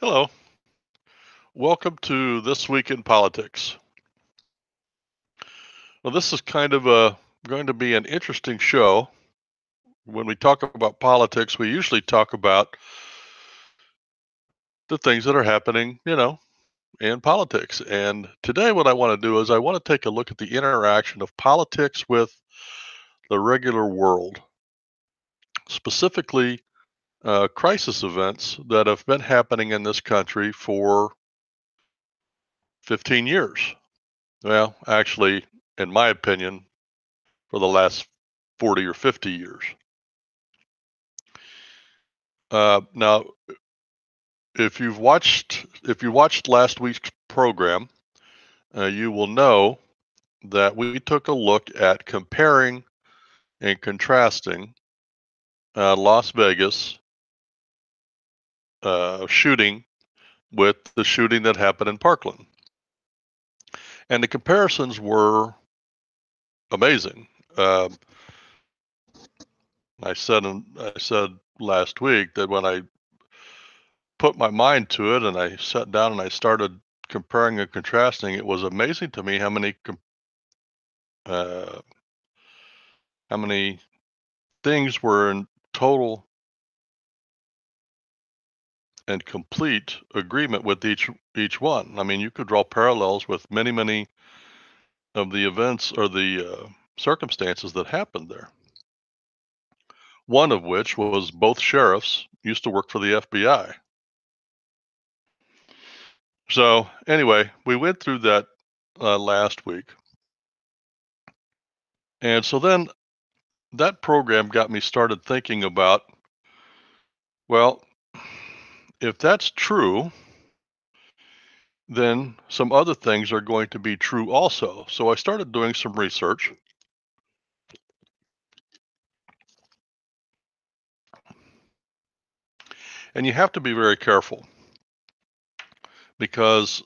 Hello. Welcome to This Week in Politics. Well, this is going to be an interesting show. When we talk about politics, we usually talk about the things that are happening, in politics. And today, what I want to do is I want to take a look at the interaction of politics with the regular world, specifically crisis events that have been happening in this country for 15 years. Well, actually, in my opinion, for the last 40 or 50 years. Now, if you watched last week's program, you will know that we took a look at comparing and contrasting Las Vegas shooting with the shooting that happened in Parkland, and the comparisons were amazing. Uh, I said last week that when I put my mind to it and I sat down and I started comparing and contrasting, it was amazing to me uh, how many things were in total and complete agreement with each one. I mean, you could draw parallels with many of the events or the circumstances that happened there. One of which was both sheriffs used to work for the FBI. So anyway, we went through that last week, and so then that program got me started thinking about, well, if that's true, then some other things are going to be true also. So I started doing some research. And you have to be very careful because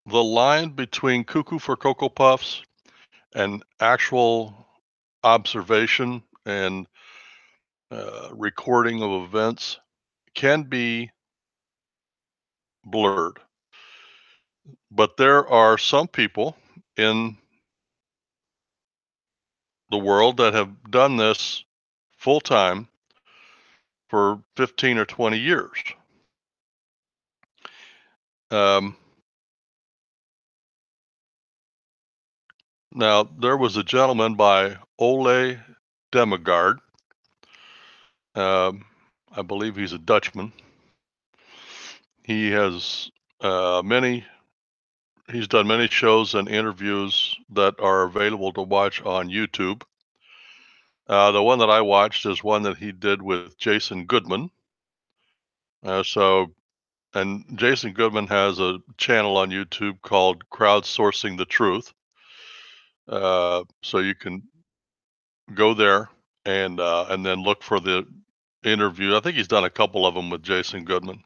the line between cuckoo for Cocoa Puffs and actual observation and recording of events can be blurred. But there are some people in the world that have done this full time for 15 or 20 years. Um, Now, there was a gentleman by Ole Demigard. Um, I believe he's a Dutchman. He has many. He's done many shows and interviews that are available to watch on YouTube. The one that I watched is one that he did with Jason Goodman. And Jason Goodman has a channel on YouTube called Crowdsourcing the Truth. So you can go there and then look for the interview. I think he's done a couple of them with Jason Goodman,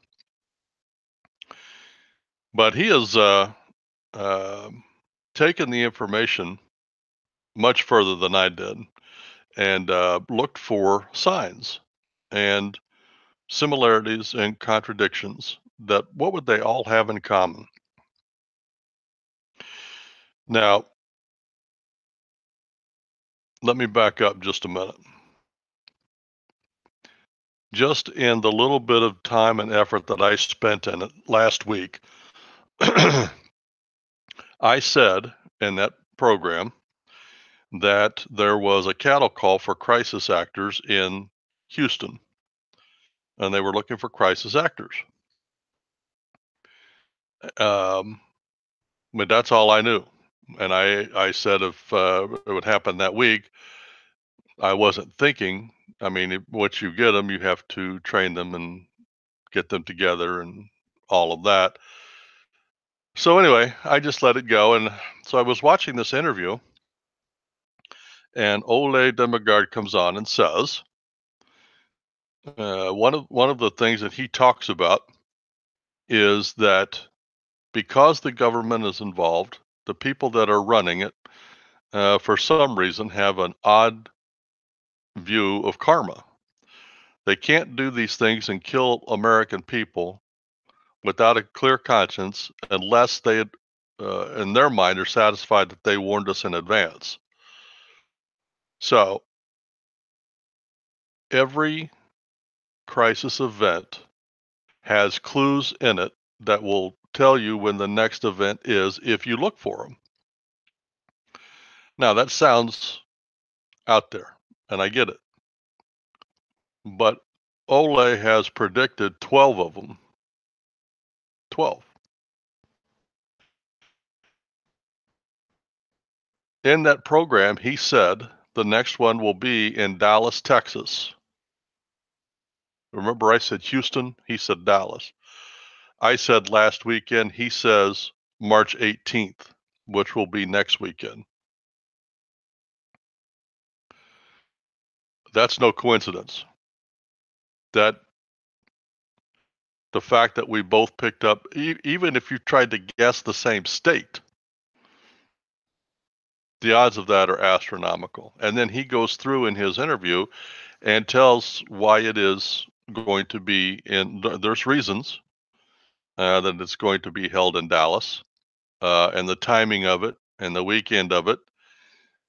but he has uh, taken the information much further than I did and looked for signs and similarities and contradictions. That what would they all have in common? Now, let me back up just a minute. Just in the little bit of time and effort that I spent in it last week, I said in that program that there was a cattle call for crisis actors in Houston, and they were looking for crisis actors. Um, but that's all I knew. And I said if it would happen that week, I wasn't thinking. I mean, once you get them, you have to train them and get them together and all of that. So anyway, I just let it go. And so I was watching this interview, and Ole Demigard comes on and says one of the things that he talks about is that because the government is involved, the people that are running it, for some reason, have an odd view of karma. They can't do these things and kill American people without a clear conscience unless they, in their mind, are satisfied that they warned us in advance. So every crisis event has clues in it that will tell you when the next event is if you look for them. Now, that sounds out there, and I get it. But Ole has predicted 12 of them. 12. In that program, he said the next one will be in Dallas, Texas. Remember, I said Houston? He said Dallas. I said last weekend, he says March 18th, which will be next weekend. That's no coincidence. That the fact that we both picked up, even if you tried to guess the same state, the odds of that are astronomical. And then he goes through in his interview and tells why it is going to be there's reasons that it's going to be held in Dallas, and the timing of it and the weekend of it.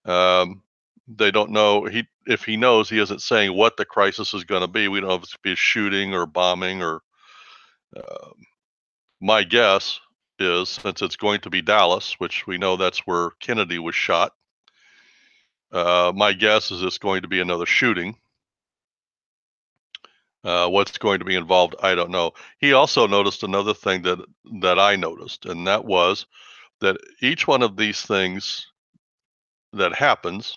Um, they don't know. If he knows, he isn't saying what the crisis is going to be. We don't know if it's going to be a shooting or bombing or. Uh, my guess is, since it's going to be Dallas, which we know that's where Kennedy was shot, my guess is it's going to be another shooting. What's going to be involved, I don't know. He also noticed another thing that I noticed, and that was that each one of these things that happens,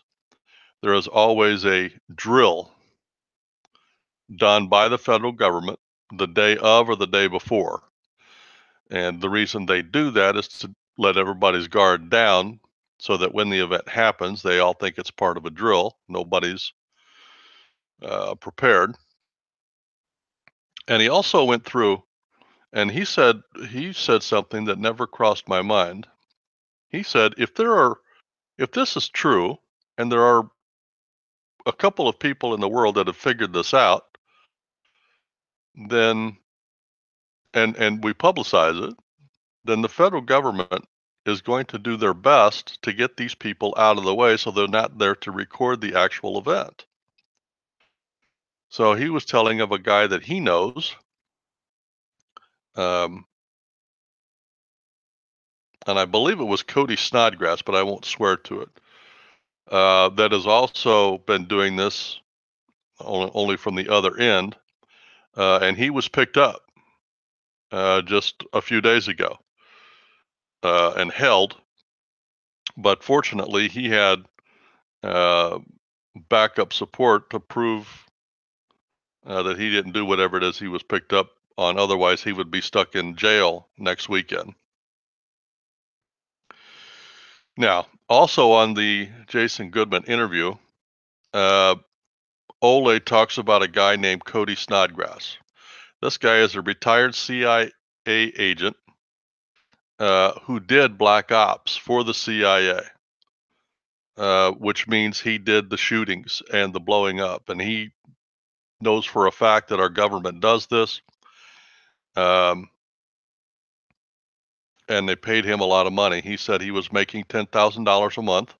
there is always a drill done by the federal government the day of or the day before. And the reason they do that is to let everybody's guard down so that when the event happens, they all think it's part of a drill. Nobody's prepared. And he also went through and he said something that never crossed my mind. He said, if this is true, and there are a couple of people in the world that have figured this out, then and we publicize it, then the federal government is going to do their best to get these people out of the way so they're not there to record the actual event. So he was telling of a guy that he knows, um, and I believe it was Cody Snodgrass, but I won't swear to it, that has also been doing this only from the other end, and he was picked up just a few days ago and held. But fortunately, he had uh, backup support to prove that he didn't do whatever it is he was picked up on. Otherwise, he would be stuck in jail next weekend. Now, also on the Jason Goodman interview, uh, Ole talks about a guy named Cody Snodgrass. This guy is a retired CIA agent who did black ops for the CIA, which means he did the shootings and the blowing up. And he knows for a fact that our government does this. And they paid him a lot of money. He said he was making $10,000 a month.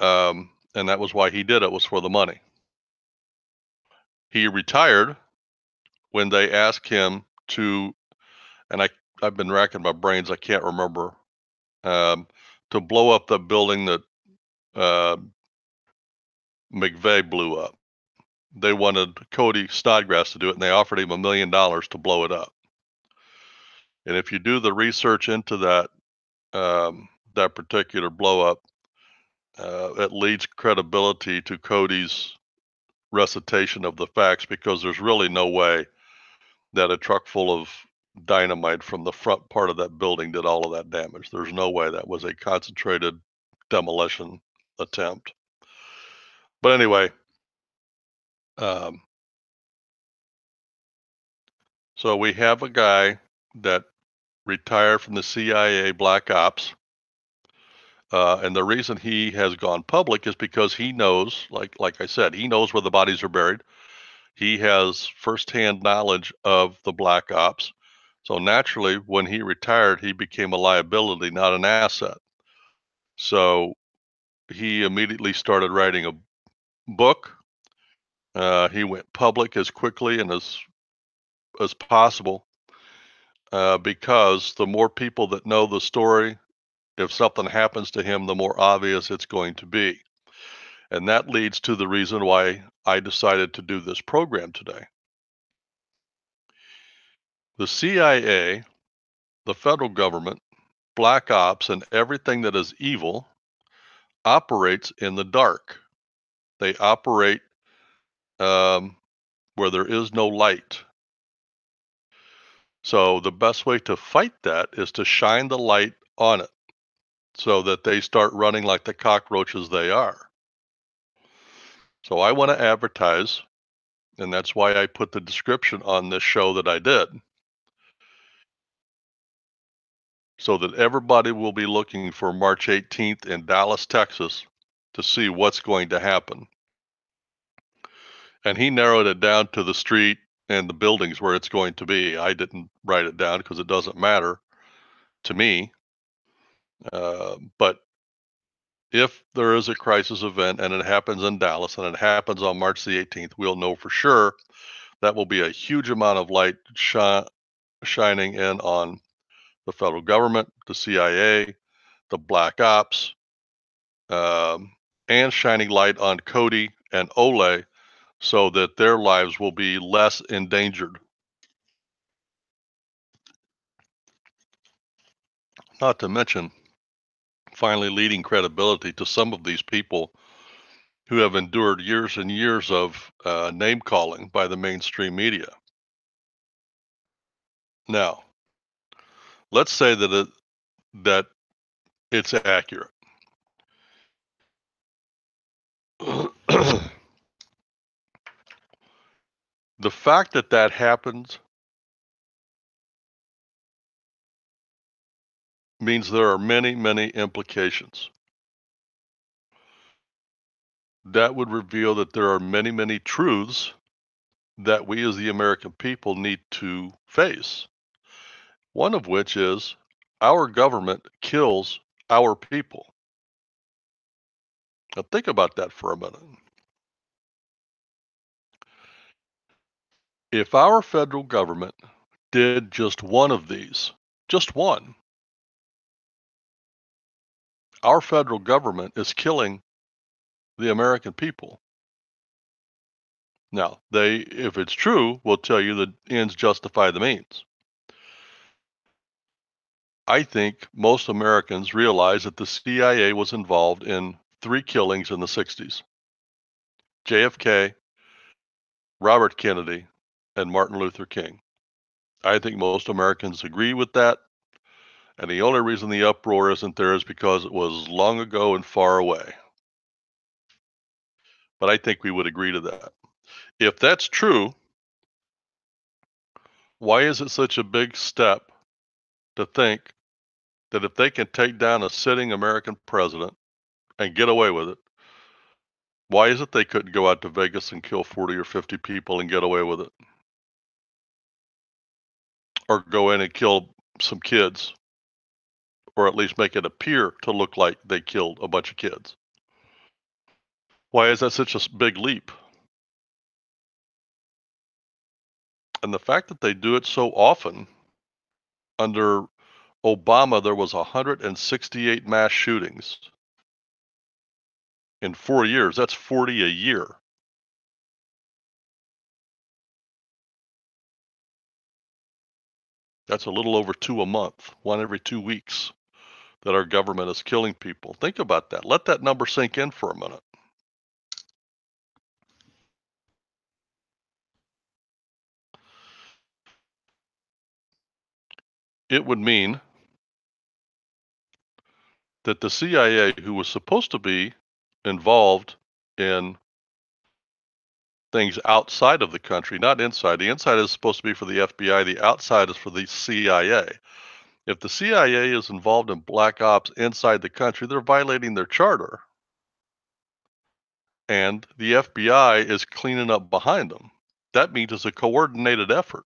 And that was why he did it, was for the money. He retired when they asked him to, and I've been racking my brains, I can't remember, to blow up the building that uh, McVeigh blew up. They wanted Cody Snodgrass to do it, and they offered him $1 million to blow it up. And if you do the research into that that particular blow up, it leads credibility to Cody's recitation of the facts, because there's really no way that a truck full of dynamite from the front part of that building did all of that damage. There's no way that was a concentrated demolition attempt. But anyway, um, so we have a guy that retired from the CIA Black Ops. And the reason he has gone public is because he knows, like I said, he knows where the bodies are buried. He has firsthand knowledge of the Black Ops. So naturally, when he retired, he became a liability, not an asset. So he immediately started writing a book. He went public as quickly and as possible because the more people that know the story, if something happens to him, the more obvious it's going to be. And that leads to the reason why I decided to do this program today. The CIA, the federal government, black ops, and everything that is evil operates in the dark. They operate um, where there is no light. So the best way to fight that is to shine the light on it so that they start running like the cockroaches they are. So I want to advertise, and that's why I put the description on this show that I did, so that everybody will be looking for March 18th in Dallas, Texas to see what's going to happen. And he narrowed it down to the street and the buildings where it's going to be. I didn't write it down because it doesn't matter to me. But if there is a crisis event and it happens in Dallas and it happens on March the 18th, we'll know for sure that will be a huge amount of light shining in on the federal government, the CIA, the black ops, um, and shining light on Cody and Ole so that their lives will be less endangered. Not to mention, finally leading credibility to some of these people who have endured years and years of name calling by the mainstream media. Now, let's say that it's accurate. The fact that that happens means there are many, many implications. That would reveal that there are many, many truths that we as the American people need to face. One of which is our government kills our people. Now think about that for a minute. If our federal government did just one of these, just one, our federal government is killing the American people. Now, if it's true, will tell you that ends justify the means. I think most Americans realize that the CIA was involved in 3 killings in the 60s. JFK, Robert Kennedy, and Martin Luther King. I think most Americans agree with that, and the only reason the uproar isn't there is because it was long ago and far away. But I think we would agree to that. If that's true, why is it such a big step to think that if they can take down a sitting American president and get away with it, why is it they couldn't go out to Vegas and kill 40 or 50 people and get away with it? Or go in and kill some kids, or at least make it appear to look like they killed a bunch of kids? Why is that such a big leap? And the fact that they do it so often, under Obama, there was 168 mass shootings in 4 years. That's 40 a year. That's a little over 2 a month, 1 every 2 weeks that our government is killing people. Think about that. Let that number sink in for a minute. It would mean that the CIA, who was supposed to be involved in things outside of the country, not inside. The inside is supposed to be for the FBI, the outside is for the CIA. If the CIA is involved in black ops inside the country, they're violating their charter. And the FBI is cleaning up behind them. That means it's a coordinated effort.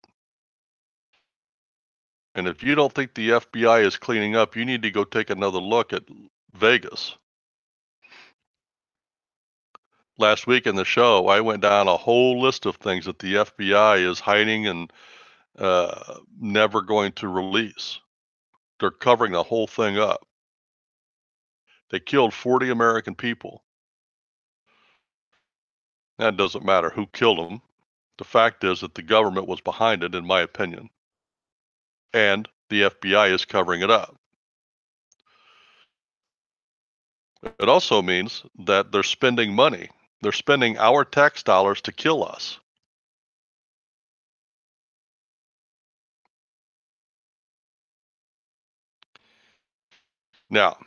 And if you don't think the FBI is cleaning up, you need to go take another look at Vegas. Last week in the show, I went down a whole list of things that the FBI is hiding and never going to release. They're covering the whole thing up. They killed 40 American people. That doesn't matter who killed them. The fact is that the government was behind it, in my opinion. And the FBI is covering it up. It also means that they're spending money. They're spending our tax dollars to kill us. Now,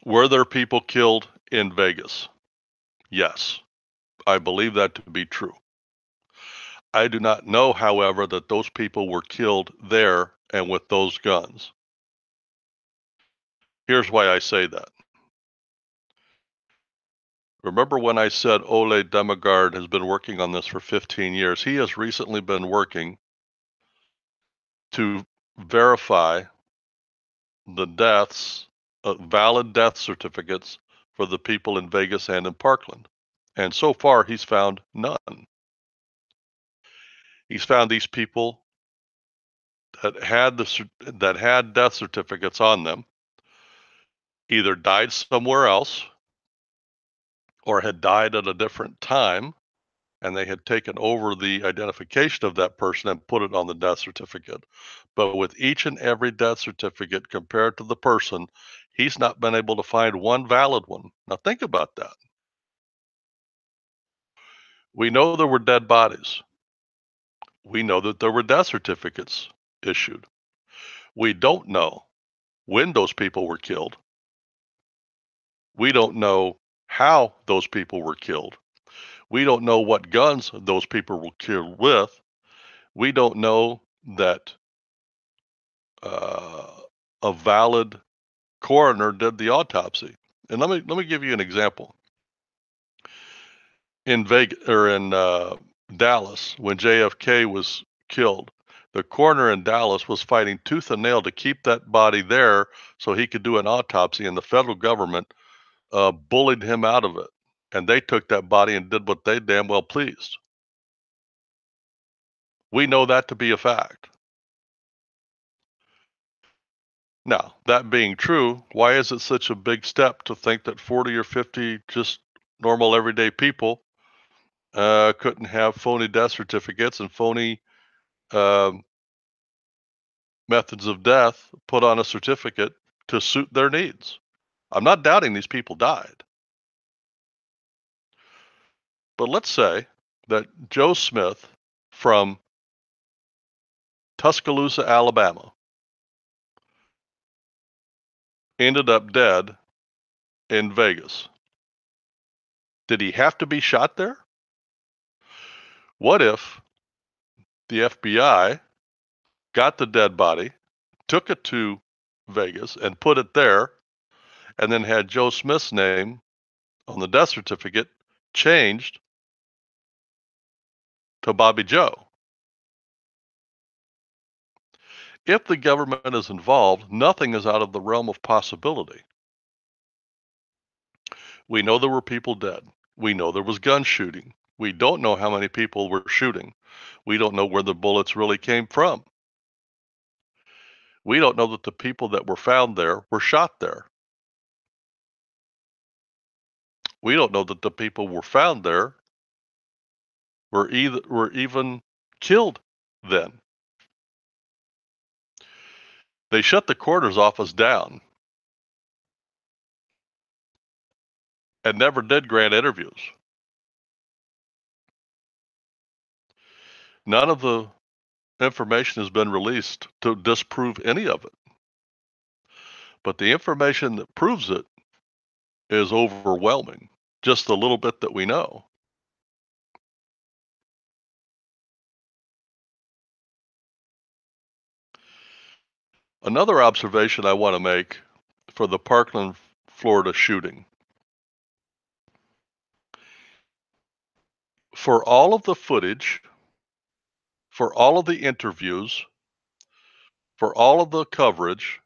were there people killed in Vegas? Yes, I believe that to be true. I do not know, however, that those people were killed there and with those guns. Here's why I say that. Remember when I said Ole Demigard has been working on this for 15 years? He has recently been working to verify the deaths, valid death certificates for the people in Vegas and in Parkland. And so far, he's found none. He's found these people that had death certificates on them either died somewhere else or had died at a different time, and they had taken over the identification of that person and put it on the death certificate. But with each and every death certificate compared to the person, he's not been able to find one valid one. Now think about that. We know there were dead bodies. We know that there were death certificates issued. We don't know when those people were killed. We don't know how those people were killed. We don't know what guns those people were killed with. We don't know that uh, a valid coroner did the autopsy. And let me give you an example. In Vegas or in Dallas, when JFK was killed, the coroner in Dallas was fighting tooth and nail to keep that body there so he could do an autopsy, and the federal government bullied him out of it. And they took that body and did what they damn well pleased. We know that to be a fact. Now, that being true, why is it such a big step to think that 40 or 50 just normal everyday people couldn't have phony death certificates and phony um, methods of death put on a certificate to suit their needs? I'm not doubting these people died. But let's say that Joe Smith from Tuscaloosa, Alabama, ended up dead in Vegas. Did he have to be shot there? What if the FBI got the dead body, took it to Vegas and put it there, and then had Joe Smith's name on the death certificate changed to Bobby Joe? If the government is involved, nothing is out of the realm of possibility. We know there were people dead. We know there was gun shooting. We don't know how many people were shooting. We don't know where the bullets really came from. We don't know that the people that were found there were shot there. We don't know that the people were found there were even killed then. They shut the coroner's office down and never did grant interviews. None of the information has been released to disprove any of it. But the information that proves it is overwhelming, just the little bit that we know. Another observation I want to make for the Parkland, Florida shooting. For all of the footage, for all of the interviews, For all of the coverage,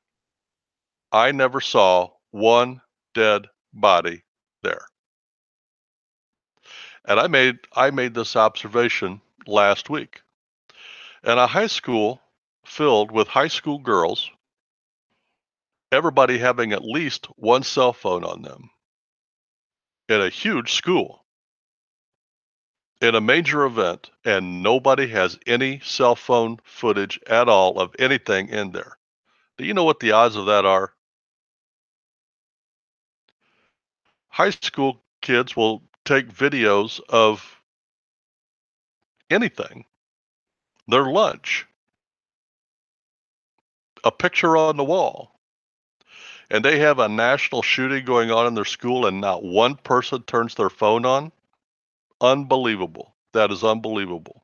I never saw one dead body there. And I made this observation last week. In a high school filled with high school girls, everybody having at least one cell phone on them, in a huge school, in a major event, and nobody has any cell phone footage at all of anything in there. Do you know what the odds of that are? High school kids will take videos of anything, their lunch, a picture on the wall, and they have a national shooting going on in their school and not one person turns their phone on. Unbelievable. That is unbelievable.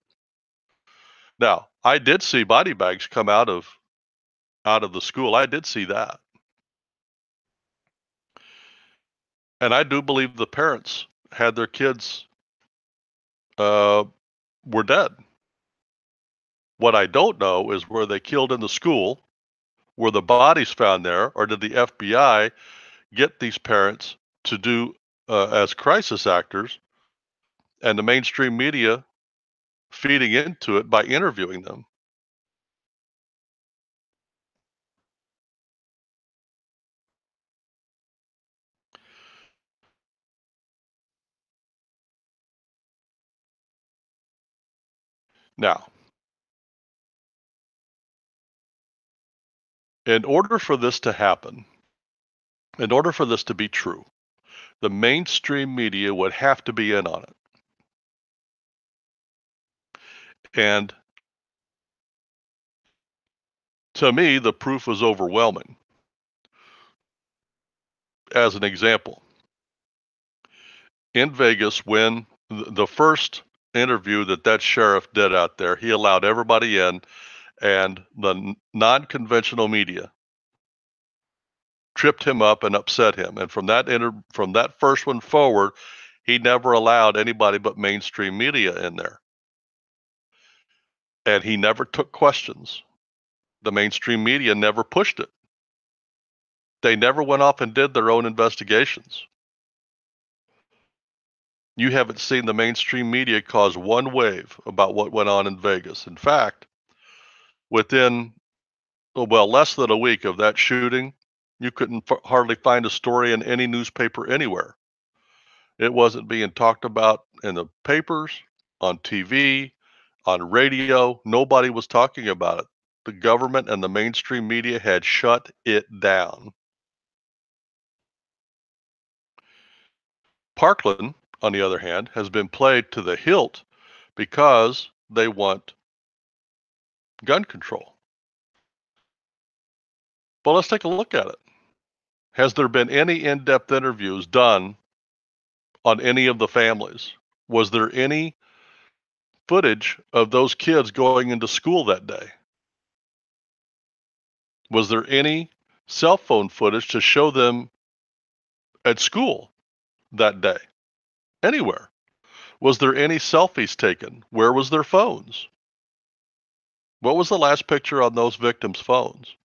Now, I did see body bags come out of the school. I did see that. And I do believe the parents had their kids uh, were dead. What I don't know is were they killed in the school? Were the bodies found there, or did the FBI get these parents to do as crisis actors and the mainstream media feeding into it by interviewing them? Now, in order for this to happen, in order for this to be true, the mainstream media would have to be in on it. And to me, the proof was overwhelming. As an example, in Vegas, when the first interview that sheriff did out there, he allowed everybody in, and the non-conventional media tripped him up and upset him. And from that first one forward, he never allowed anybody but mainstream media in there, and he never took questions. The mainstream media never pushed it. They never went off and did their own investigations. You haven't seen the mainstream media cause one wave about what went on in Vegas. In fact, within, well, less than a week of that shooting, you couldn't hardly find a story in any newspaper anywhere. It wasn't being talked about in the papers, on TV, on radio. Nobody was talking about it. The government and the mainstream media had shut it down. Parkland, on the other hand, has been played to the hilt because they want gun control. But let's take a look at it. Has there been any in-depth interviews done on any of the families? Was there any footage of those kids going into school that day? Was there any cell phone footage to show them at school that day? Anywhere? Was there any selfies taken? Where was their phones? What was the last picture on those victims' phones?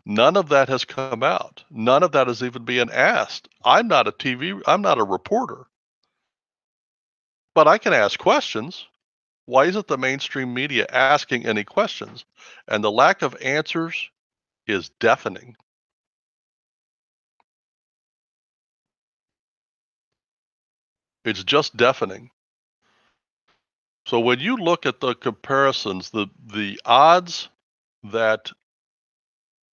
None of that has come out. None of that is even being asked. I'm not a reporter, but I can ask questions. Why isn't the mainstream media asking any questions? And the lack of answers is deafening. It's just deafening. So when you look at the comparisons, the odds that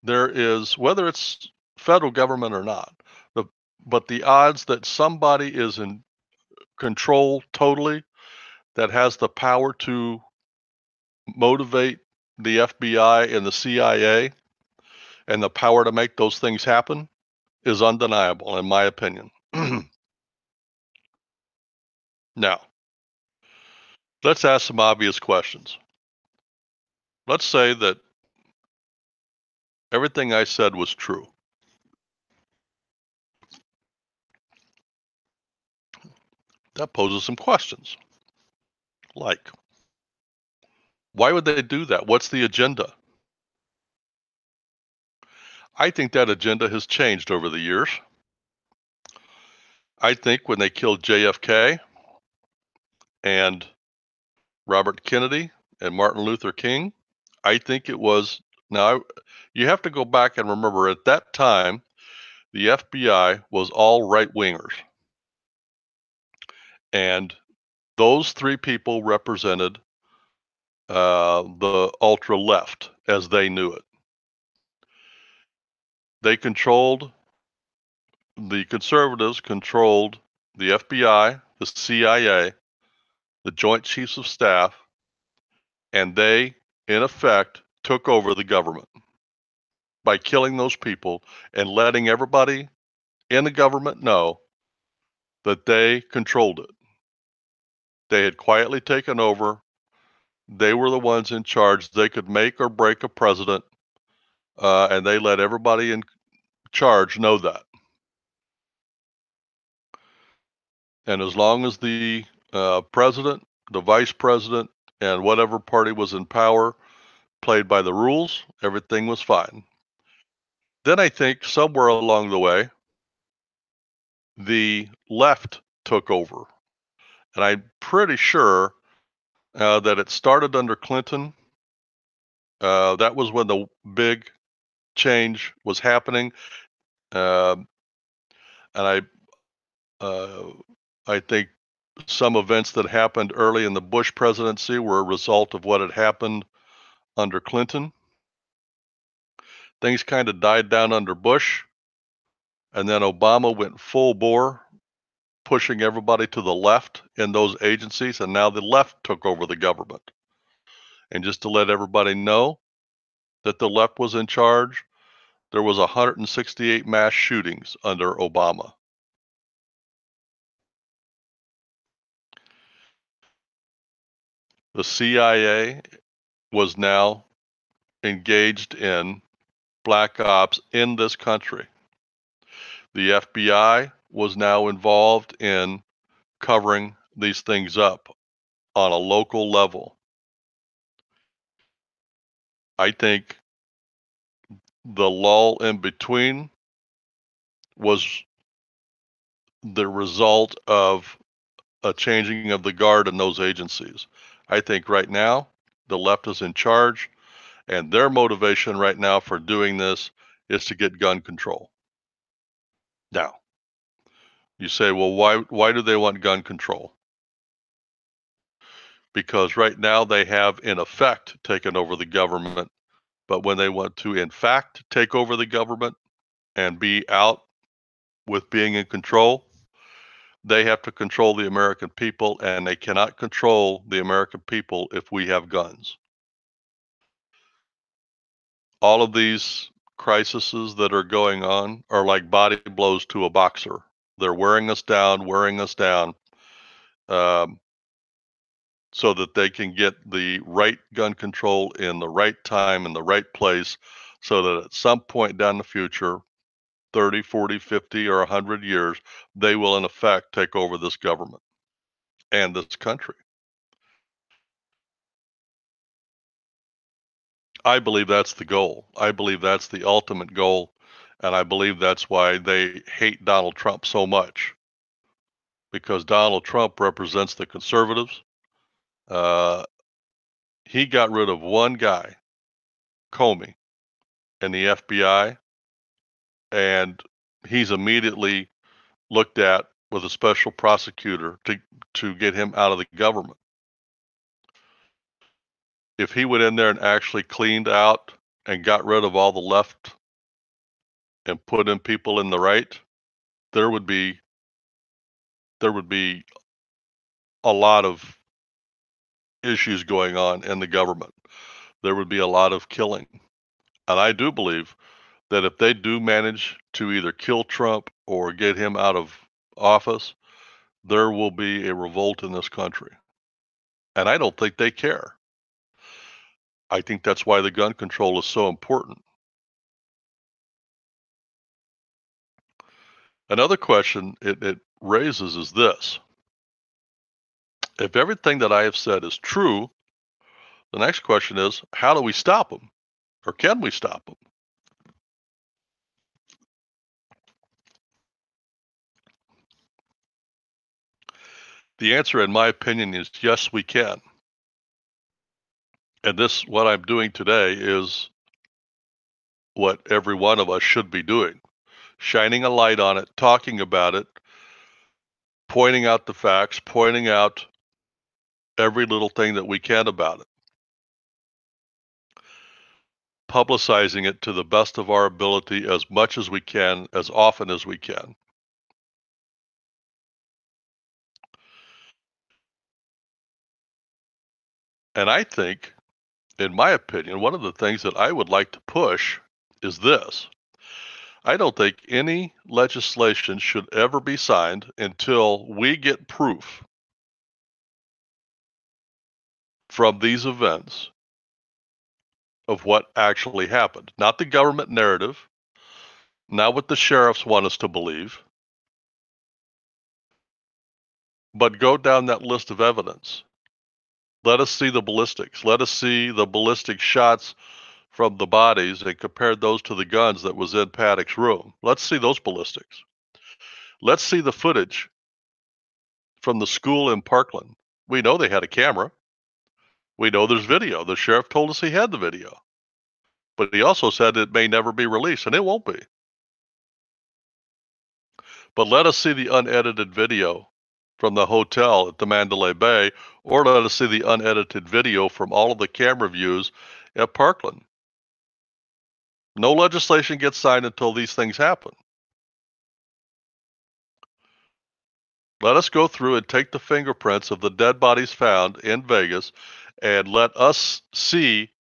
there is, whether it's federal government or not, the, but the odds that somebody is in control totally, that has the power to motivate the FBI and the CIA and the power to make those things happen is undeniable, in my opinion. Now, let's ask some obvious questions. Let's say that everything I said was true. That poses some questions. Like, why would they do that? What's the agenda? I think that agenda has changed over the years. I think when they killed JFK and Robert Kennedy and Martin Luther King, I think it was now you have to go back and remember at that time the FBI was all right wingers, and those three people represented the ultra left as they knew it. They controlled the conservatives controlled the FBI, the CIA, the Joint Chiefs of Staff, and they, in effect, took over the government by killing those people and letting everybody in the government know that they controlled it. They had quietly taken over. They were the ones in charge. They could make or break a president, and they let everybody in charge know that. And as long as the president, the vice president, and whatever party was in power played by the rules, everything was fine. Then I think somewhere along the way, the left took over. And I'm pretty sure that it started under Clinton. That was when the big change was happening. Uh, and uh, I think some events that happened early in the Bush presidency were a result of what had happened under Clinton. Things kind of died down under Bush, and then Obama went full bore, pushing everybody to the left in those agencies, and now the left took over the government. And just to let everybody know that the left was in charge, there was 168 mass shootings under Obama. The CIA was now engaged in black ops in this country. The FBI was now involved in covering these things up on a local level. I think the lull in between was the result of a changing of the guard in those agencies. I think right now the left is in charge, and their motivation right now for doing this is to get gun control. Now, you say, well, why do they want gun control? Because right now they have in effect taken over the government, but when they want to in fact take over the government and be out with being in control, they have to control the American people, and they cannot control the American people if we have guns. All of these crises that are going on are like body blows to a boxer. They're wearing us down, um, so that they can get the right gun control in the right time in the right place, so that at some point down the future, 30, 40, 50, or 100 years, they will in effect take over this government and this country. I believe that's the goal. I believe that's the ultimate goal. And I believe that's why they hate Donald Trump so much, because Donald Trump represents the conservatives. Uh, he got rid of one guy, Comey, in the FBI, and he's immediately looked at with a special prosecutor to get him out of the government. If he went in there and actually cleaned out and got rid of all the left and put in people in the right, there would be a lot of issues going on in the government. There would be a lot of killing. And I do believe that if they do manage to either kill Trump or get him out of office, there will be a revolt in this country. And I don't think they care. I think that's why the gun control is so important. Another question it raises is this. If everything that I have said is true, the next question is, how do we stop them? Or can we stop them? The answer, in my opinion, is yes, we can. And this, what I'm doing today, is what every one of us should be doing. Shining a light on it, talking about it, pointing out the facts, pointing out every little thing that we can about it, publicizing it to the best of our ability as much as we can, as often as we can. And I think, in my opinion, one of the things that I would like to push is this. I don't think any legislation should ever be signed until we get proof from these events of what actually happened. Not the government narrative, not what the sheriffs want us to believe, but go down that list of evidence. Let us see the ballistics. Let us see the ballistic shots from the bodies and compare those to the guns that was in Paddock's room. Let's see those ballistics. Let's see the footage from the school in Parkland. We know they had a camera. We know there's video. The sheriff told us he had the video. But he also said it may never be released, and it won't be. But let us see the unedited video from the hotel at the Mandalay Bay, or let us see the unedited video from all of the camera views at Parkland. No legislation gets signed until these things happen. Let us go through and take the fingerprints of the dead bodies found in Vegas, and let us see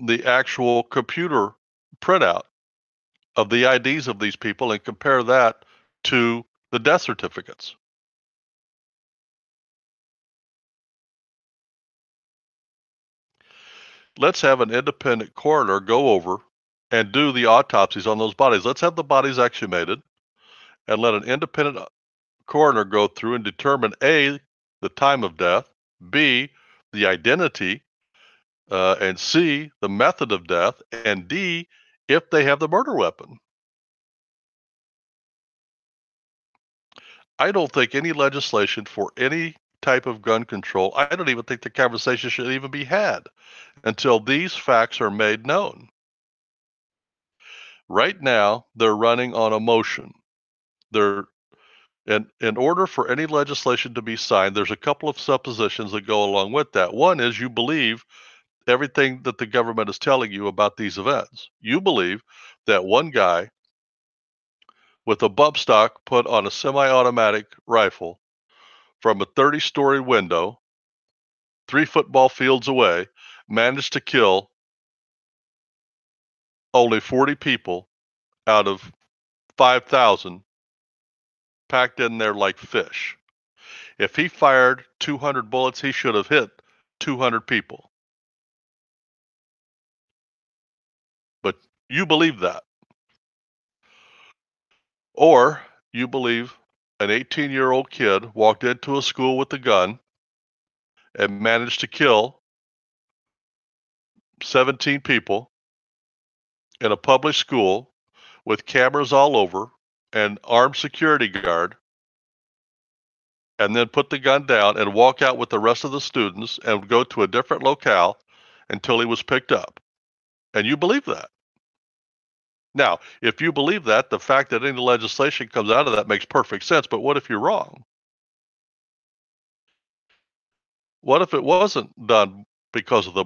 the actual computer printout of the IDs of these people and compare that to the death certificates. Let's have an independent coroner go over and do the autopsies on those bodies. Let's have the bodies exhumated and let an independent coroner go through and determine A, the time of death, B, the identity, and C, the method of death, and D, if they have the murder weapon. I don't think any legislation for any type of gun control, I don't even think the conversation should even be had until these facts are made known. Right now, they're running on emotion. They're in order for any legislation to be signed, there's a couple of suppositions that go along with that. One is you believe everything that the government is telling you about these events. You believe that one guy with a bump stock put on a semi-automatic rifle from a 30-story window 3 football fields away managed to kill only 40 people out of 5,000 packed in there like fish. If he fired 200 bullets, he should have hit 200 people. But you believe that. Or you believe an 18-year-old kid walked into a school with a gun and managed to kill 17 people in a public school with cameras all over and armed security guard, and then put the gun down and walk out with the rest of the students and go to a different locale until he was picked up. And you believe that. Now, if you believe that, the fact that any legislation comes out of that makes perfect sense. But what if you're wrong? What if it wasn't done because of the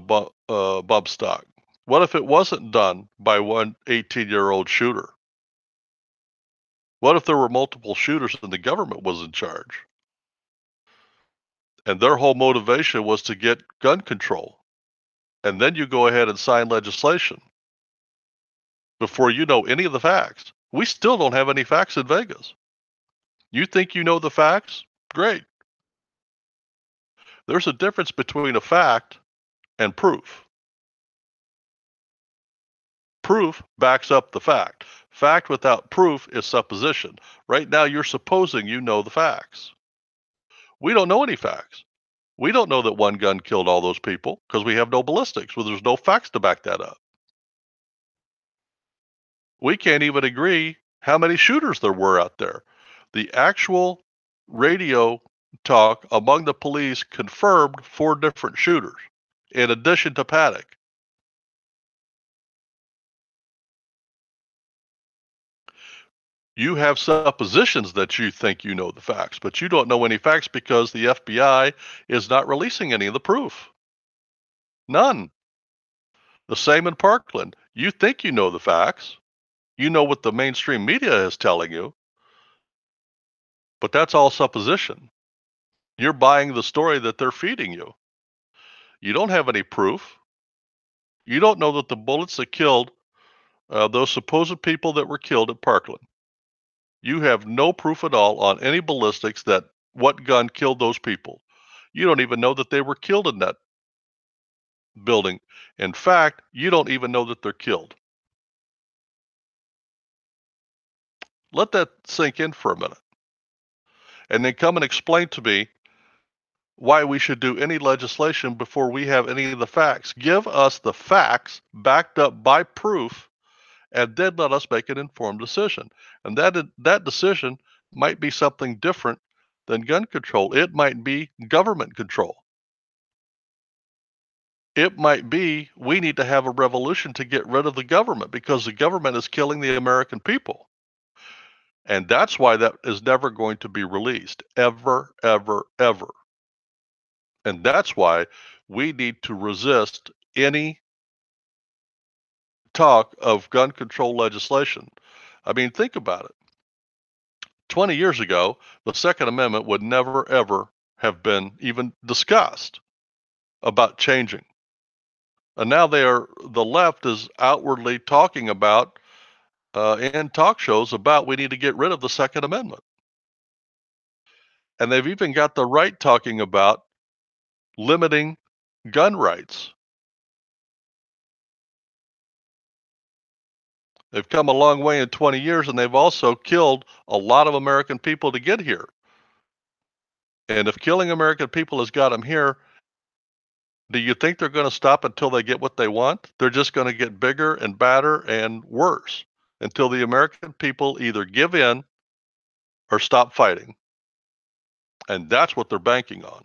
bump stock? What if it wasn't done by one 18-year-old shooter? What if there were multiple shooters and the government was in charge? And their whole motivation was to get gun control. And then you go ahead and sign legislation before you know any of the facts. We still don't have any facts in Vegas. You think you know the facts? Great. There's a difference between a fact and proof. Proof backs up the fact. Fact without proof is supposition. Right now, you're supposing you know the facts. We don't know any facts. We don't know that one gun killed all those people because we have no ballistics. Well, there's no facts to back that up. We can't even agree how many shooters there were out there. The actual radio talk among the police confirmed 4 different shooters, in addition to Paddock. You have suppositions that you think you know the facts, but you don't know any facts because the FBI is not releasing any of the proof. None. The same in Parkland. You think you know the facts. You know what the mainstream media is telling you, but that's all supposition. You're buying the story that they're feeding you. You don't have any proof. You don't know that the bullets that killed those supposed people that were killed at Parkland. You have no proof at all on any ballistics that what gun killed those people. You don't even know that they were killed in that building. In fact, you don't even know that they're killed. Let that sink in for a minute. And then come and explain to me why we should do any legislation before we have any of the facts. Give us the facts backed up by proof, and then let us make an informed decision. And that decision might be something different than gun control. It might be government control. It might be we need to have a revolution to get rid of the government because the government is killing the American people. And that's why that is never going to be released, ever, ever, ever. And that's why we need to resist any talk of gun control legislation. I mean, think about it. 20 years ago, the Second Amendment would never, ever have been even discussed about changing. And now the left is outwardly talking about in talk shows about we need to get rid of the Second Amendment. And they've even got the right talking about limiting gun rights. They've come a long way in 20 years, and they've also killed a lot of American people to get here. And if killing American people has got them here, do you think they're going to stop until they get what they want? They're just going to get bigger and badder and worse until the American people either give in or stop fighting. And that's what they're banking on.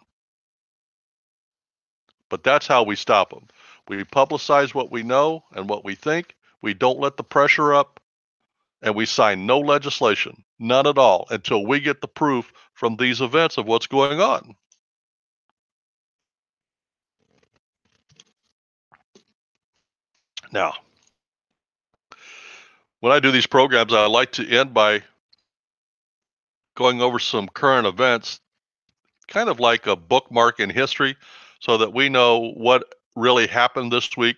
But that's how we stop them. We publicize what we know and what we think. We don't let the pressure up, and we sign no legislation, none at all, until we get the proof from these events of what's going on. Now, when I do these programs, I like to end by going over some current events, kind of like a bookmark in history, so that we know what really happened this week.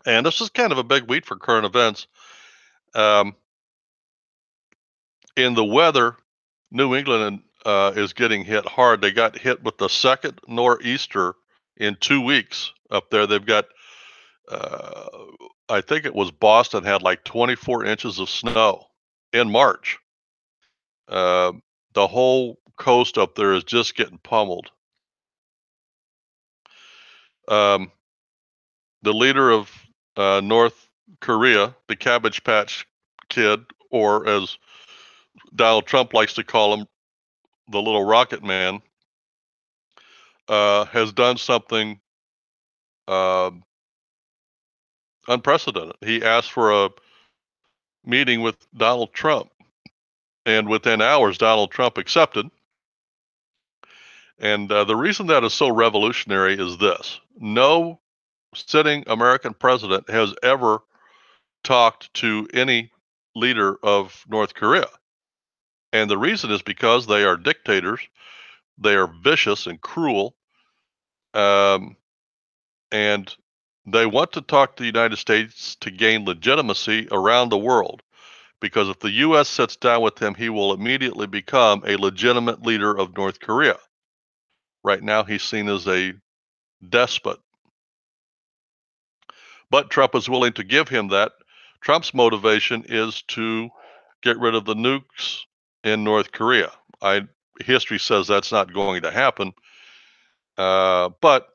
And this is kind of a big week for current events. Um, in the weather, New England is getting hit hard. They got hit with the second nor'easter in 2 weeks up there. They've got, uh, I think it was Boston had like 24 inches of snow in March. Uh, the whole coast up there is just getting pummeled. Um, the leader of North Korea, the Cabbage Patch Kid, or as Donald Trump likes to call him, the little rocket man, has done something uh, unprecedented. He asked for a meeting with Donald Trump, and within hours, Donald Trump accepted. And the reason that is so revolutionary is this: no sitting American president has ever talked to any leader of North Korea. And the reason is because they are dictators, they are vicious and cruel, um, and they want to talk to the United States to gain legitimacy around the world. Because if the U.S. sits down with him, he will immediately become a legitimate leader of North Korea. Right now, he's seen as a despot. But Trump is willing to give him that. Trump's motivation is to get rid of the nukes in North Korea. History says that's not going to happen. But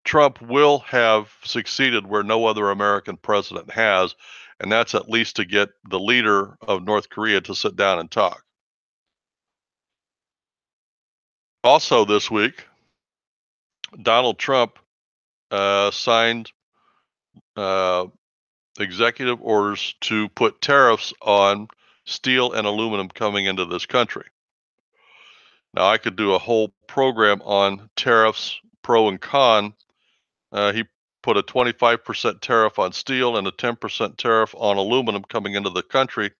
Trump will have succeeded where no other American president has, and that's at least to get the leader of North Korea to sit down and talk. Also this week, Donald Trump signed executive orders to put tariffs on steel and aluminum coming into this country. Now, I could do a whole program on tariffs, pro and con. He put a 25% tariff on steel and a 10% tariff on aluminum coming into the country.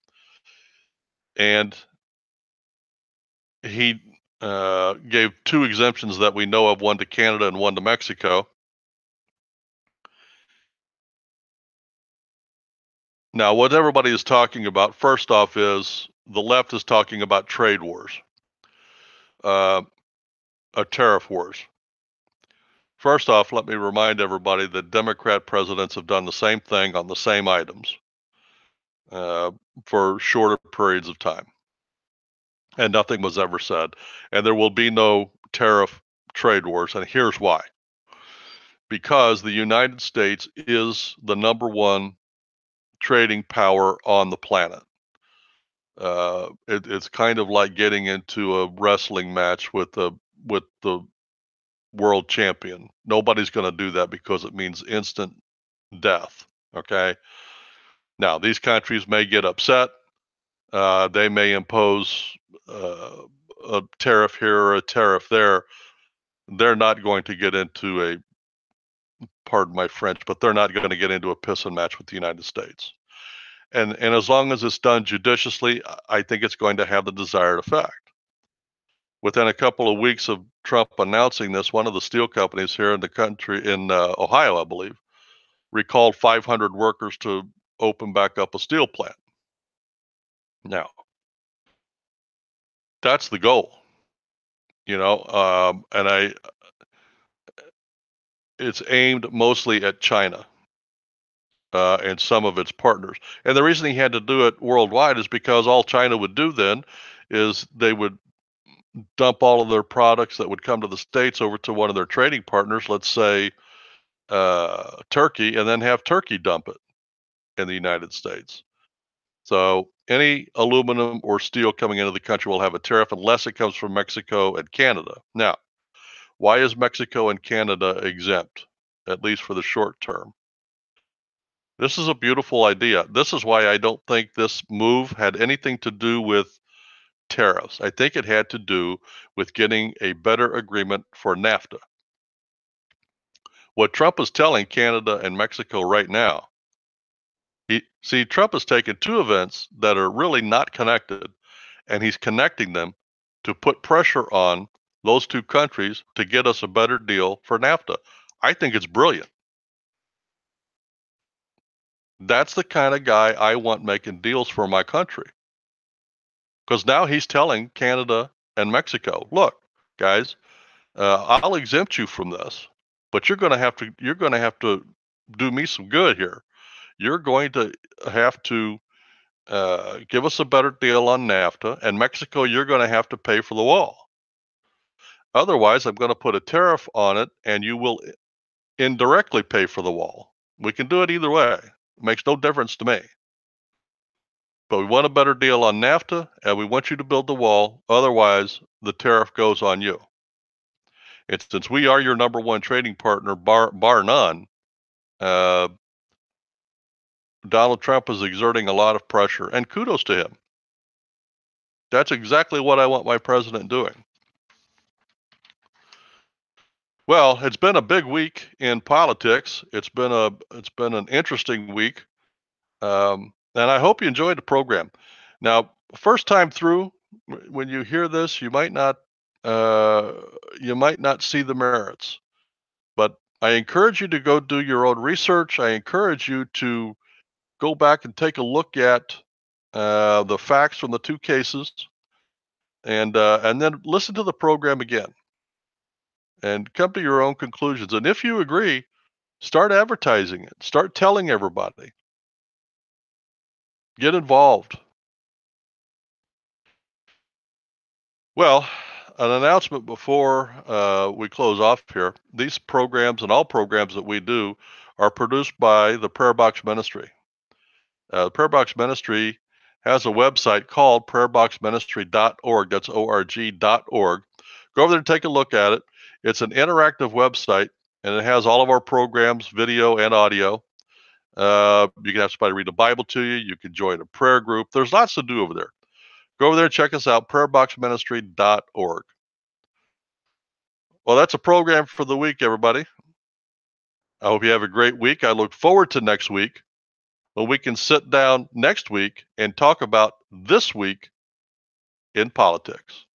And he gave 2 exemptions that we know of, one to Canada and one to Mexico. Now, what everybody is talking about, first off, is the left is talking about trade wars, tariff wars. First off, let me remind everybody that Democrat presidents have done the same thing on the same items for shorter periods of time. And nothing was ever said. And there will be no tariff trade wars. And here's why. Because the United States is the #1 trading power on the planet. It's kind of like getting into a wrestling match with the world champion. Nobody's going to do that because it means instant death. Okay. Now, these countries may get upset. They may impose a tariff here or a tariff there. They're not going to get into a, pardon my French, but they're not going to get into a pissing match with the United States. And as long as it's done judiciously, I think it's going to have the desired effect. Within a couple of weeks of Trump announcing this, one of the steel companies here in the country, in Ohio, I believe, recalled 500 workers to open back up a steel plant. Now, that's the goal, and it's aimed mostly at China and some of its partners. And the reason he had to do it worldwide is because all China would do then is they would dump all of their products that would come to the States over to one of their trading partners, let's say Turkey, and then have Turkey dump it in the United States. So any aluminum or steel coming into the country will have a tariff unless it comes from Mexico and Canada. Now, why is Mexico and Canada exempt, at least for the short term? This is a beautiful idea. This is why I don't think this move had anything to do with tariffs. I think it had to do with getting a better agreement for NAFTA. What Trump is telling Canada and Mexico right now, Trump has taken 2 events that are really not connected, and he's connecting them to put pressure on those 2 countries to get us a better deal for NAFTA. I think it's brilliant. That's the kind of guy I want making deals for my country. Because now he's telling Canada and Mexico, look, guys, I'll exempt you from this, but you're going to have to do me some good here. You're going to have to give us a better deal on NAFTA, and Mexico, you're going to have to pay for the wall. Otherwise, I'm going to put a tariff on it, and you will indirectly pay for the wall. We can do it either way. It makes no difference to me. But we want a better deal on NAFTA, and we want you to build the wall. Otherwise, the tariff goes on you. And since we are your #1 trading partner, bar none, Donald Trump is exerting a lot of pressure, and kudos to him. That's exactly what I want my president doing. Well, it's been a big week in politics. It's been an interesting week, and I hope you enjoyed the program. Now, first time through, when you hear this, you might not see the merits, but I encourage you to go do your own research. I encourage you to go back and take a look at the facts from the 2 cases, and then listen to the program again and come to your own conclusions. And if you agree, start advertising it. Start telling everybody. Get involved. Well, an announcement before we close off here. These programs and all programs that we do are produced by the Prayer Box Ministry. The Prayer Box Ministry has a website called prayerboxministry.org. That's org.org. Go over there and take a look at it. It's an interactive website, and it has all of our programs, video and audio. You can have somebody read the Bible to you. You can join a prayer group. There's lots to do over there. Go over there and check us out, prayerboxministry.org. Well, that's a program for the week, everybody. I hope you have a great week. I look forward to next week when we can sit down next week and talk about this week in politics.